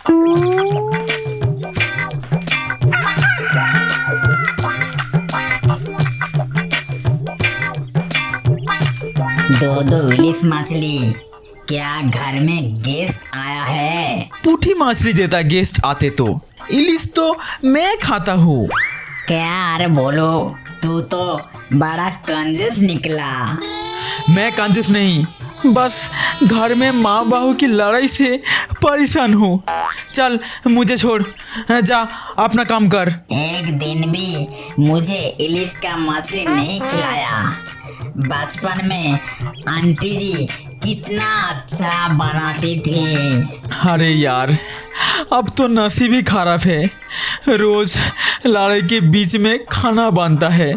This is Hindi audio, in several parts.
दो दो इलिस मछली, क्या घर में गेस्ट आया है? पुठी मछली देता गेस्ट आते तो, इलिस तो मैं खाता हूँ। क्या? अरे बोलो, तू तो बड़ा कंजूस निकला। मैं कंजूस नहीं, बस घर में माँ बहू की लड़ाई से परेशान हूँ। चल मुझे छोड़, जा अपना काम कर। एक दिन भी मुझे इलिस का मछली नहीं खिलाया। बचपन में आंटी जी कितना अच्छा बनाती थी। अरे यार, अब तो नसीब ही खराब है। रोज लड़ाई के बीच में खाना बनता है,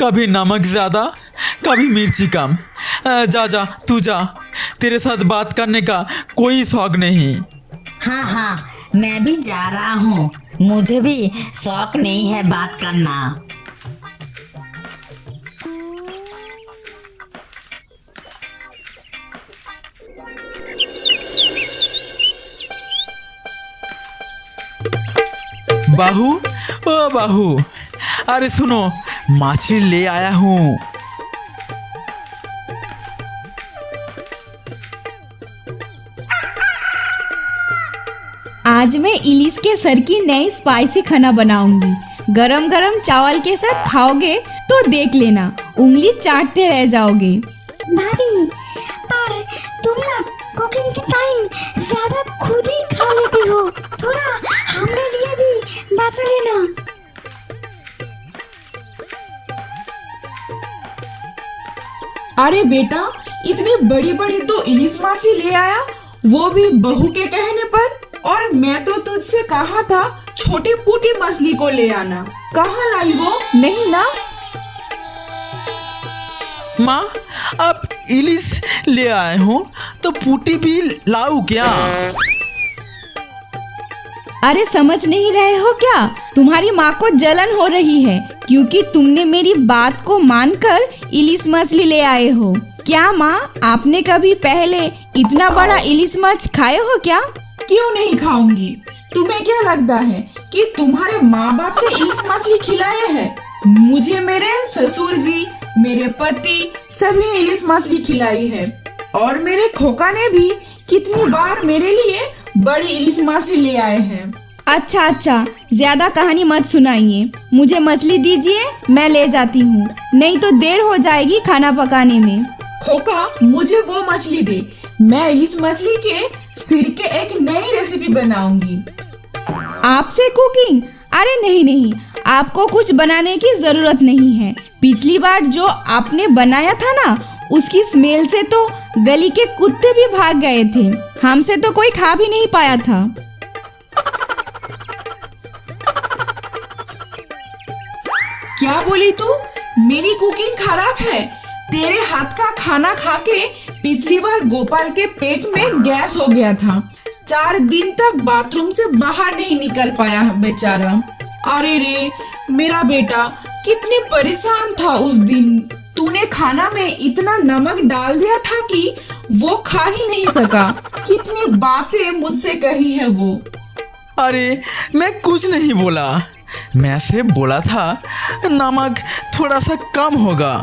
कभी नमक ज़्यादा, कभी मिर्ची कम। जा जा तू जा, तेरे साथ बात करने का कोई शौक नहीं। हाँ हाँ, मैं भी जा रहा हूँ, मुझे भी शौक नहीं है बात करना। बाहू, ओ बाहू, अरे सुनो, मछली ले आया हूँ। आज मैं इलिस के सर की नई स्पाइसी खाना बनाऊंगी। गरम गरम चावल के साथ खाओगे तो देख लेना, उंगली चाटते रह जाओगे। भाभी, पर तुम ना कुकिंग के टाइम ज्यादा खुद ही खा लेती हो, थोड़ा हमारे लिए भी बचा लेना। अरे बेटा, इतनी बड़ी बड़ी तो इलिस मछली ले आया, वो भी बहू के कहने पर। और मैं तो तुझसे कहा था छोटी पुटी मछली को ले आना, कहाँ लाई वो? नहीं ना माँ, अब इलिस ले आए हूँ तो पुटी भी लाऊं क्या? अरे समझ नहीं रहे हो क्या? तुम्हारी माँ को जलन हो रही है क्योंकि तुमने मेरी बात को मानकर इलिस मछली ले आए हो। क्या माँ, आपने कभी पहले इतना बड़ा इलिस मछ खाए हो क्या? क्यों नहीं खाऊंगी? तुम्हें क्या लगता है कि तुम्हारे माँ बाप ने इलिस मछली खिलाया है? मुझे मेरे ससुर जी, मेरे पति सभी ने इलिस मछली खिलाई है। और मेरे खोका ने भी कितनी बार मेरे लिए बड़ी इलिस मछली ले आए हैं। अच्छा अच्छा, ज्यादा कहानी मत सुनाइए, मुझे मछली दीजिए, मैं ले जाती हूँ, नहीं तो देर हो जाएगी खाना पकाने में। खोका, मुझे वो मछली दे, मैं इलिस मछली के सिर के एक नई रेसिपी बनाऊंगी। आपसे कुकिंग? अरे नहीं नहीं, आपको कुछ बनाने की जरूरत नहीं है। पिछली बार जो आपने बनाया था ना, उसकी स्मेल से तो गली के कुत्ते भी भाग गए थे, हमसे तो कोई खा भी नहीं पाया था। क्या बोली तू? मेरी कुकिंग खराब है? तेरे हाथ का खाना खा के पिछली बार गोपाल के पेट में गैस हो गया था, 4 दिन तक बाथरूम से बाहर नहीं निकल पाया बेचारा। अरे रे, मेरा बेटा कितने परेशान था उस दिन। तूने खाना में इतना नमक डाल दिया था कि वो खा ही नहीं सका। कितनी बातें मुझसे कही है वो। अरे मैं कुछ नहीं बोला, मैं से बोला था नमक थोड़ा सा कम होगा।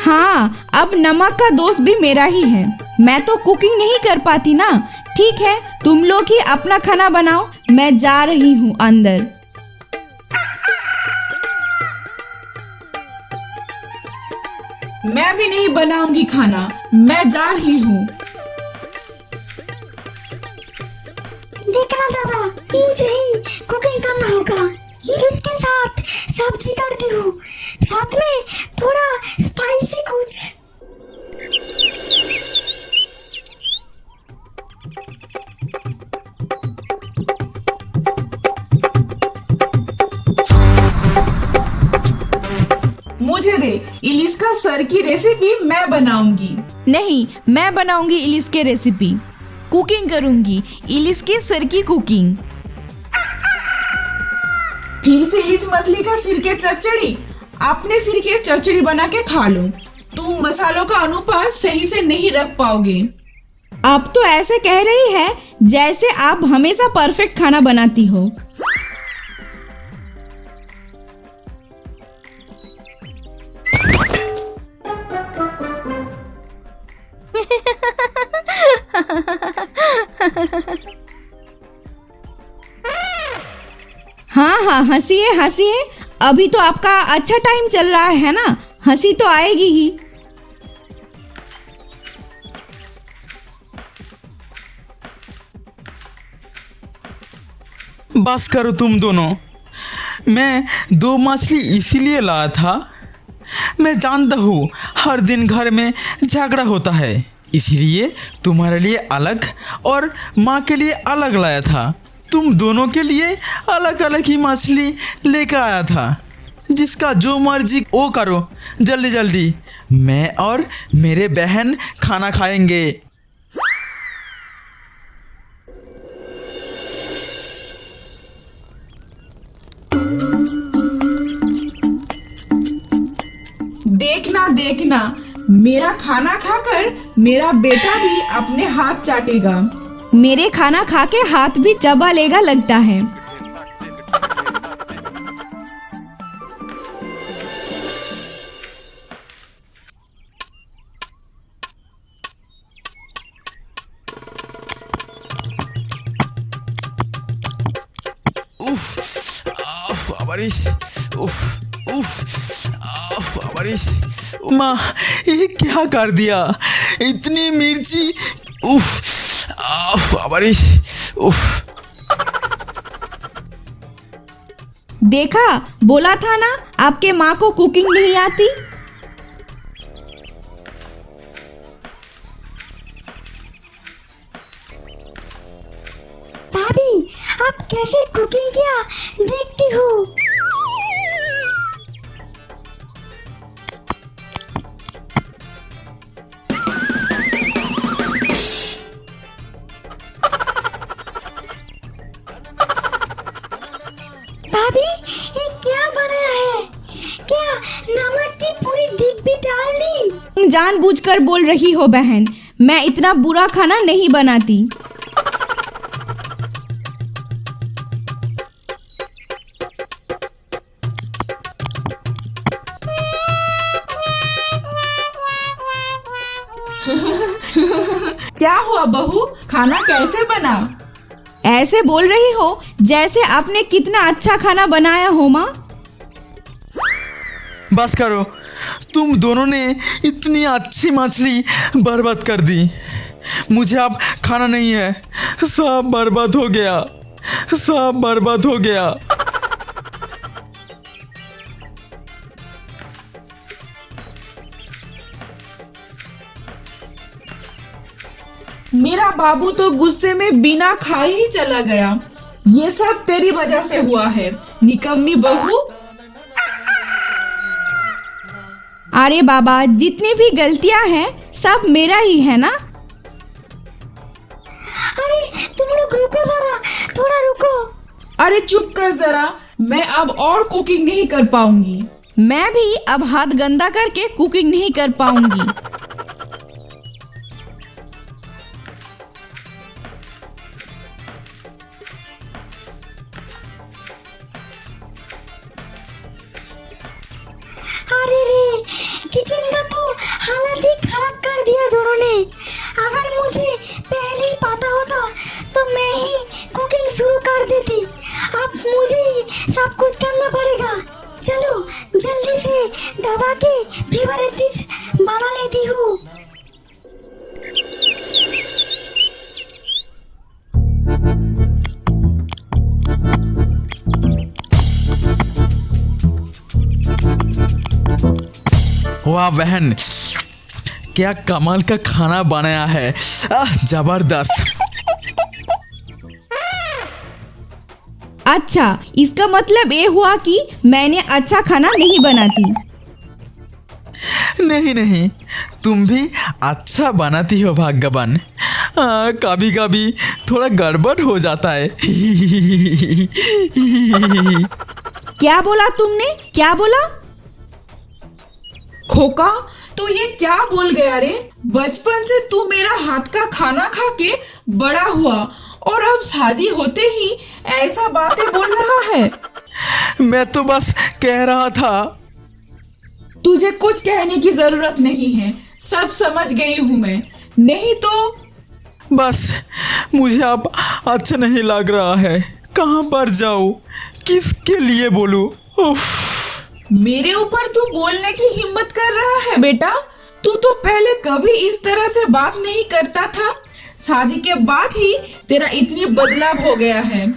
हाँ, अब नमक का दोष भी मेरा ही है, मैं तो कुकिंग नहीं कर पाती ना। ठीक है, तुम लोग ही अपना खाना बनाओ, मैं जा रही हूँ अंदर। मैं भी नहीं बनाऊंगी खाना, मैं जा रही हूँ। देखना दादा, मुझे ही कुकिंग करना होगा। इलिस के साथ सब्जी करती हूँ, साथ में थोड़ा स्पाइसी कुछ। मुझे दे, इलिस का सर की रेसिपी मैं बनाऊंगी। नहीं, मैं बनाऊंगी इलिस के रेसिपी, कुकिंग करूंगी, इलिस के सर की कुकिंग। फिर से इलिस मछली का सिर के चचड़ी, अपने सिर के चचड़ी बना के खा लो। तुम मसालों का अनुपात सही से नहीं रख पाओगे। अब तो ऐसे कह रही है जैसे आप हमेशा परफेक्ट खाना बनाती हो। हाँ हाँ, हंसिए हंसिए, अभी तो आपका अच्छा टाइम चल रहा है ना, हंसी तो आएगी ही। बस करो तुम दोनों। मैं 2 मछली इसीलिए लाया था, मैं जानता हूँ हर दिन घर में झगड़ा होता है, इसलिए तुम्हारे लिए अलग और माँ के लिए अलग लाया था। तुम दोनों के लिए अलग अलग ही मछली लेकर आया था। जिसका जो मर्जी वो करो, जल्दी जल्दी, मैं और मेरे बहन खाना खाएंगे। देखना देखना, मेरा खाना खाकर मेरा बेटा भी अपने हाथ चाटेगा। मेरे खाना खा के हाथ भी चबा लेगा लगता है। माँ, ये क्या कर दिया? इतनी मिर्ची! देखा, बोला था ना आपके माँ को कुकिंग नहीं आती। भाभी, आप कैसे कुकिंग किया देखती हूँ। भाभी, ये क्या बनाया है? क्या नमक की पूरी डिब्बी डाल ली? तुम जानबूझकर बोल रही हो बहन, मैं इतना बुरा खाना नहीं बनाती। क्या हुआ बहू, खाना कैसे बना? ऐसे बोल रही हो जैसे आपने कितना अच्छा खाना बनाया हो माँ। बस करो, तुम दोनों ने इतनी अच्छी मछली बर्बाद कर दी। मुझे अब खाना नहीं है, सब बर्बाद हो गया, सब बर्बाद हो गया। मेरा बाबू तो गुस्से में बिना खाए ही चला गया। ये सब तेरी वजह से हुआ है, निकम्मी बहू। अरे बाबा, जितनी भी गलतियां हैं सब मेरा ही है ना। अरे तुम लोग रुको जरा, थोड़ा रुको। अरे चुप कर जरा, मैं अब और कुकिंग नहीं कर पाऊंगी। मैं भी अब हाथ गंदा करके कुकिंग नहीं कर पाऊंगी। अरे रे, किचन का तो हालत ही खराब कर दिया दोनों ने। अगर मुझे पहले ही पता होता तो मैं ही कुकिंग शुरू कर देती। अब मुझे ही सब कुछ करना पड़ेगा। चलो जल्दी से दादा के फेवरेट डिश बना लेती हूँ। वाह बहन, क्या कमाल का खाना बनाया है, जबरदस्त। अच्छा, इसका मतलब ये हुआ कि मैंने अच्छा खाना नहीं बनाती। नहीं नहीं, तुम भी अच्छा बनाती हो भाग्यवान। कभी कभी थोड़ा गड़बड़ हो जाता है। क्या बोला तुमने, क्या बोला? खोका, तो ये क्या बोल गया रे? बचपन से तू मेरा हाथ का खाना खा के बड़ा हुआ और अब शादी होते ही ऐसा बातें बोल रहा है। मैं तो बस कह रहा था। तुझे कुछ कहने की जरूरत नहीं है, सब समझ गई हूँ मैं। नहीं तो बस मुझे अब अच्छा नहीं लग रहा है। कहाँ पर जाऊँ, किसके लिए बोलूँ? उफ। मेरे ऊपर तू बोलने की हिम्मत कर रहा है बेटा? तू तो पहले कभी इस तरह से बात नहीं करता था। शादी के बाद ही तेरा इतनी बदलाव हो गया है।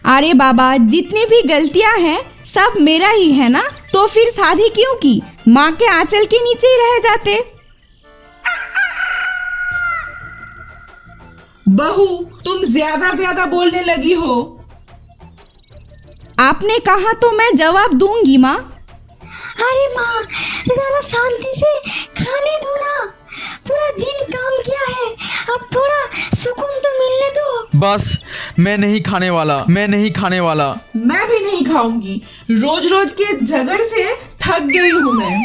अरे बाबा, जितनी भी गलतियां हैं सब मेरा ही है ना, तो फिर शादी क्यों की? माँ के आंचल के नीचे ही रह जाते। बहू, तुम ज्यादा बोलने लगी हो। आपने कहा तो मैं जवाब दूंगी माँ। अरे माँ, जरा शांति से खाने दो ना। पूरा दिन काम किया है, अब थोड़ा सुकून तो मिलने दो। बस मैं नहीं खाने वाला, मैं नहीं खाने वाला। मैं भी नहीं खाऊंगी। रोज रोज के झगड़ से थक गई हूँ मैं।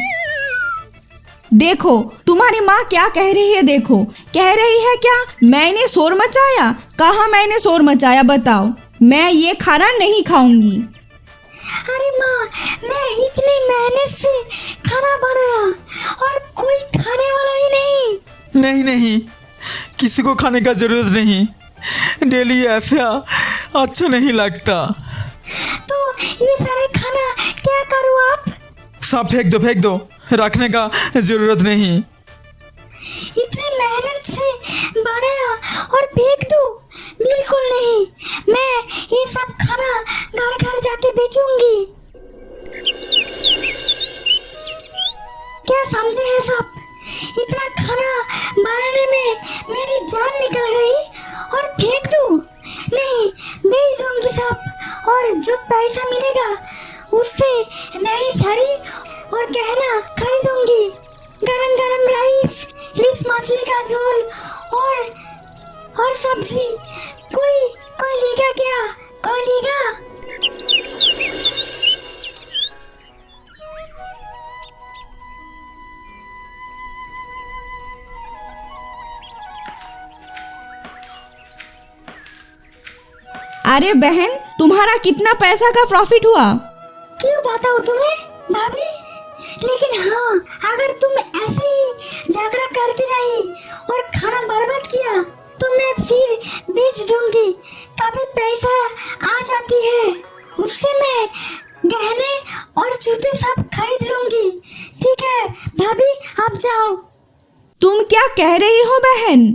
देखो तुम्हारी माँ क्या कह रही है। देखो, कह रही है क्या मैंने शोर मचाया? कहाँ मैंने शोर मचाया, बताओ। मैं ये खाना नहीं खाऊंगी। अरे माँ, मैं इतनी मेहनत से खाना बनाया और कोई खाने वाला ही नहीं। नहीं नहीं, किसी को खाने का जरूरत नहीं। डेली ऐसा अच्छा नहीं लगता। तो ये सारे खाना क्या करूँ आप? सब फेंक दो, रखने का जरूरत नहीं। इतनी मेहनत से बनाया और फेंक दूँ? बिल्कुल नहीं। मैं ये सब खाना घर घर जाके बेचूंगी। क्या समझे हैं सब? इतना खाना बनाने में मेरी जान निकल गई और फेंक दूँ? नहीं, बेच दूंगी सब, और जो पैसा मिलेगा उससे नई साड़ी और गहना खरीदूंगी। गरम गरम राइस, इलिस मछली का झोल और सब्जी। कोई लेगा क्या? कोई लेगा? अरे बहन, तुम्हारा कितना पैसा का प्रॉफिट हुआ? क्यों बताऊं तुम्हें भाभी? लेकिन हाँ, अगर तुम ऐसे ही झगड़ा करती रही और खाना बर्बाद किया तो मैं फिर बेच दूंगी। कभी पैसा आ जाती है, उससे मैं गहने और जूते सब खरीद लूंगी। ठीक है भाभी, आप जाओ। तुम क्या कह रही हो बहन?